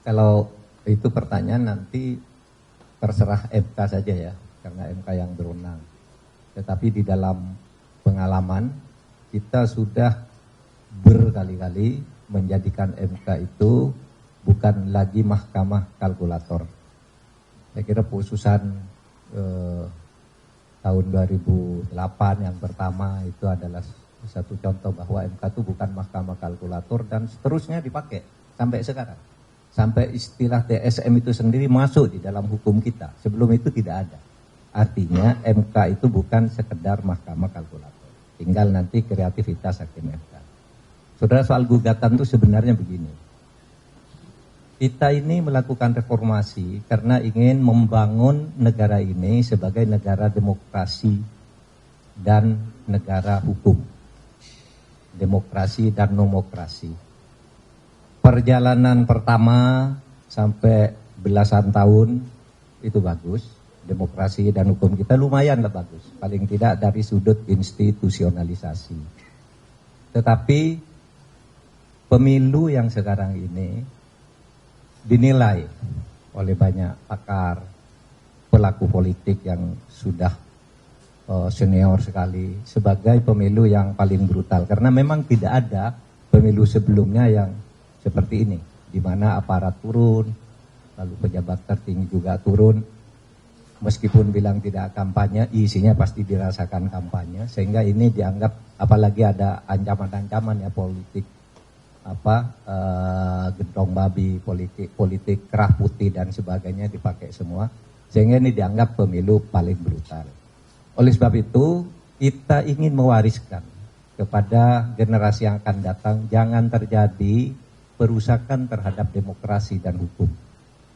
Kalau itu pertanyaan nanti terserah MK saja ya, karena MK yang berwenang. Tetapi di dalam pengalaman kita sudah berkali-kali menjadikan MK itu bukan lagi mahkamah kalkulator. Saya kira putusan tahun 2008 yang pertama itu adalah satu contoh bahwa MK itu bukan mahkamah kalkulator, dan seterusnya dipakai sampai sekarang. Sampai istilah TSM itu sendiri masuk di dalam hukum kita. Sebelum itu tidak ada. Artinya MK itu bukan sekedar mahkamah kalkulator. Tinggal nanti kreativitas hakim MK. Saudara, soal gugatan itu sebenarnya begini. Kita ini melakukan reformasi karena ingin membangun negara ini sebagai negara demokrasi dan negara hukum. Demokrasi dan nomokrasi. Perjalanan pertama sampai belasan tahun itu bagus. Demokrasi dan hukum kita lumayanlah bagus. Paling tidak dari sudut institusionalisasi. Tetapi pemilu yang sekarang ini dinilai oleh banyak pakar, pelaku politik yang sudah senior sekali sebagai pemilu yang paling brutal. Karena memang tidak ada pemilu sebelumnya yang seperti ini, di mana aparat turun, lalu pejabat tertinggi juga turun, meskipun bilang tidak kampanye, isinya pasti dirasakan kampanye, sehingga ini dianggap, apalagi ada ancaman-ancaman ya politik, gentong babi, politik kerah putih dan sebagainya dipakai semua, sehingga ini dianggap pemilu paling brutal. Oleh sebab itu, kita ingin mewariskan kepada generasi yang akan datang, jangan terjadi perusakan terhadap demokrasi dan hukum.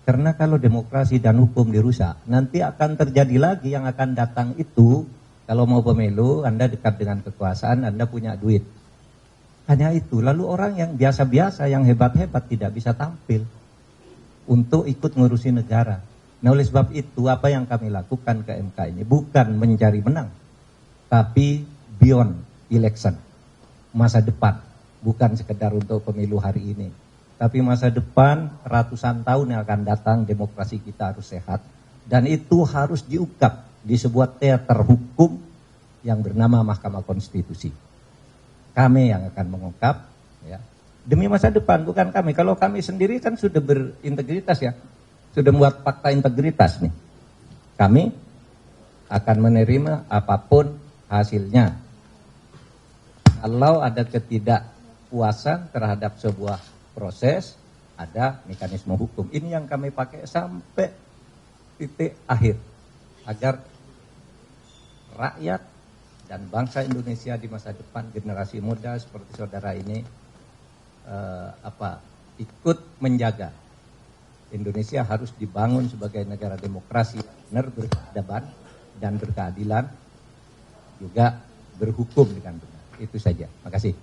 Karena kalau demokrasi dan hukum dirusak, nanti akan terjadi lagi yang akan datang itu, kalau mau pemilu, Anda dekat dengan kekuasaan, Anda punya duit. Hanya itu, lalu orang yang biasa-biasa, yang hebat-hebat tidak bisa tampil untuk ikut ngurusi negara. Nah, oleh sebab itu, apa yang kami lakukan ke MK ini bukan mencari menang, tapi beyond election, masa depan. Bukan sekedar untuk pemilu hari ini, tapi masa depan ratusan tahun yang akan datang, demokrasi kita harus sehat. Dan itu harus diungkap di sebuah teater hukum yang bernama Mahkamah Konstitusi. Kami yang akan mengungkap ya, demi masa depan, bukan kami. Kalau kami sendiri kan sudah berintegritas ya, sudah membuat fakta integritas nih. Kami akan menerima apapun hasilnya. Kalau ada ketidakpuasan terhadap sebuah proses, ada mekanisme hukum. Ini yang kami pakai sampai titik akhir, agar rakyat dan bangsa Indonesia di masa depan, generasi muda seperti saudara ini ikut menjaga. Indonesia harus dibangun sebagai negara demokrasi yang benar, berkeadaban dan berkeadilan, juga berhukum dengan benar. Itu saja. Makasih.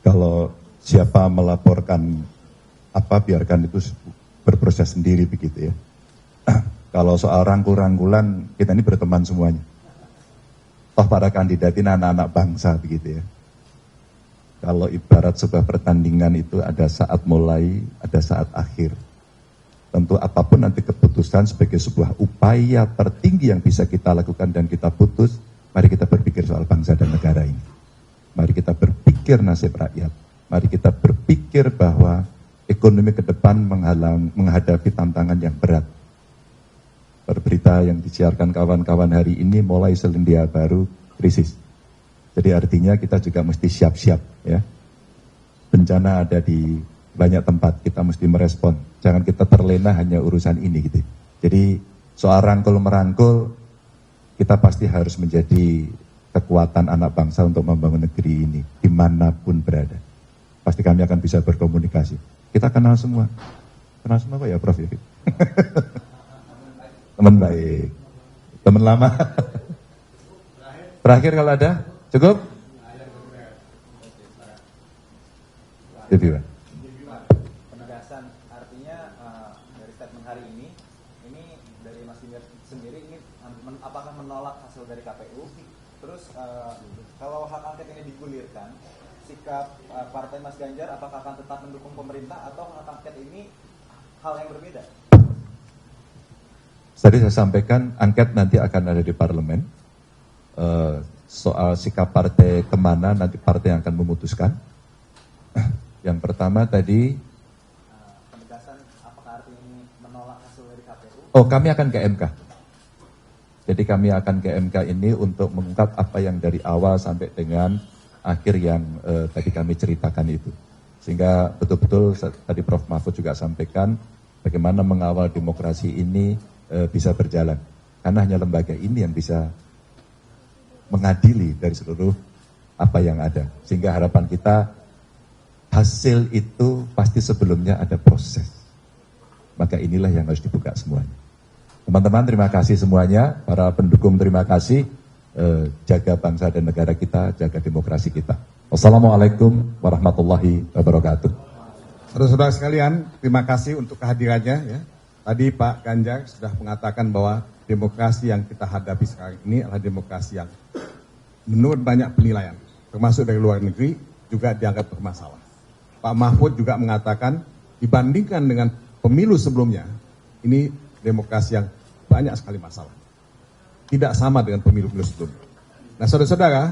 Kalau siapa melaporkan apa, biarkan itu berproses sendiri begitu ya. Kalau soal rangkul-rangkulan, kita ini berteman semuanya. Toh para kandidat ini anak-anak bangsa begitu ya. Kalau ibarat sebuah pertandingan itu ada saat mulai, ada saat akhir. Tentu apapun nanti keputusan sebagai sebuah upaya tertinggi yang bisa kita lakukan dan kita putus, mari kita berpikir soal bangsa dan negara ini. Mari kita berpikir nasib rakyat. Mari kita berpikir bahwa ekonomi ke depan menghadapi tantangan yang berat. Berberita yang disiarkan kawan-kawan hari ini mulai Selandia Baru krisis. Jadi artinya kita juga mesti siap-siap ya. Bencana ada di banyak tempat, kita mesti merespon. Jangan kita terlena hanya urusan ini gitu. Jadi soal rangkul-merangkul, kita pasti harus menjadi kekuatan anak bangsa untuk membangun negeri ini dimanapun berada. Pasti kami akan bisa berkomunikasi. Kita kenal semua kok ya Prof. Teman baik, teman lama. Terakhir kalau ada, cukup? Penegasan artinya dari statement hari ini dari Mas Ganjar sendiri ini apakah menolak hasil dari KPU? Terus kalau hak angket ini digulirkan, sikap partai Mas Ganjar apakah akan tetap mendukung pemerintah atau hak angket ini hal yang berbeda? Tadi saya sampaikan angket nanti akan ada di parlemen. Soal sikap partai kemana nanti partai yang akan memutuskan. Yang pertama tadi penegasan apakah artinya ini menolak hasil dari KPU? Oh, kami akan ke MK. Jadi kami akan ke MK ini untuk mengungkap apa yang dari awal sampai dengan akhir yang tadi kami ceritakan itu. Sehingga betul-betul tadi Prof. Mahfud juga sampaikan bagaimana mengawal demokrasi ini bisa berjalan. Karena hanya lembaga ini yang bisa mengadili dari seluruh apa yang ada. Sehingga harapan kita hasil itu pasti sebelumnya ada proses. Maka inilah yang harus dibuka semuanya. Teman-teman terima kasih semuanya, para pendukung terima kasih, jaga bangsa dan negara kita, jaga demokrasi kita. Wassalamualaikum warahmatullahi wabarakatuh. Saudara-saudara sekalian, terima kasih untuk kehadirannya. Ya. Tadi Pak Ganjar sudah mengatakan bahwa demokrasi yang kita hadapi sekarang ini adalah demokrasi yang menurut banyak penilaian, termasuk dari luar negeri, juga dianggap bermasalah. Pak Mahfud juga mengatakan dibandingkan dengan pemilu sebelumnya, ini demokrasi yang banyak sekali masalah. Tidak sama dengan pemilu-pemilu sebelumnya. Nah saudara-saudara,